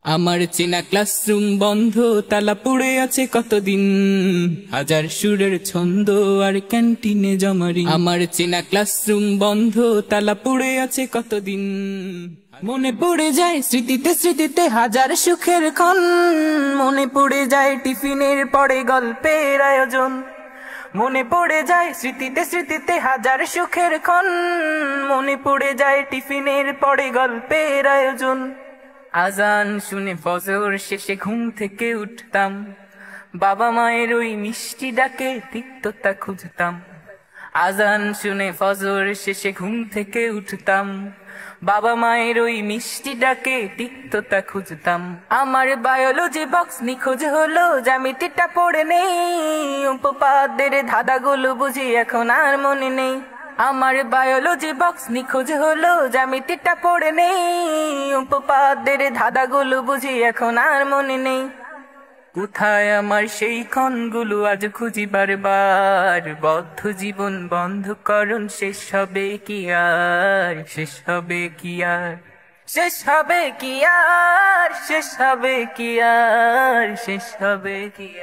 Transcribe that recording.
আমার চেনা ক্লাসরুম বন্ধ, তালা পড়ে আছে কতদিন, হাজার সুরের ছন্দ আর ক্যান্টিনে জমারি। আমার চেনা ক্লাসরুম বন্ধ, তালা পড়ে আছে কতদিন, মনে পড়ে যায় স্মৃতিতে স্মৃতিতে হাজার সুখের ক্ষণ, মনে পড়ে যায় টিফিনের পরে গল্পের আয়োজন, মনে পড়ে যায় স্মৃতিতে স্মৃতিতে হাজার সুখের ক্ষণ, মনে পড়ে যায় টিফিনের পরে গল্পের আয়োজন। আজান শুনে ফজর শেষে ঘুম থেকে উঠতাম, বাবা মায়ের ওই মিষ্টি ডাকে তিক্ততা খুঁজতাম। আজান শুনে ফজর শেষে ঘুম থেকে উঠতাম, বাবা মায়ের ওই মিষ্টি ডাকে তিক্ততা খুঁজতাম। আমার বায়োলজি বক্স নিখোঁজ হলো, জ্যামিতিটা পড়ে নেই, উপপাদ্যের ধাঁধাগুলো বুঝি এখন আর মনে নেই। আমার বায়োলজি বক্স নিখোঁজ হলো, জ্যামিতিটা পড়ে নেই, উপপাদ্যের ধাঁধাগুলো বুঝি এখন আর মনে নেই। কোথায় আমার সেই ক্ষণগুলো আজ খুঁজি বারবার, বদ্ধ জীবন বন্ধকরণ শেষ হবে কি আর, শেষ হবে কি আর, শেষ হবে কি আর, শেষ হবে কি আর, শেষ হবে কি আর।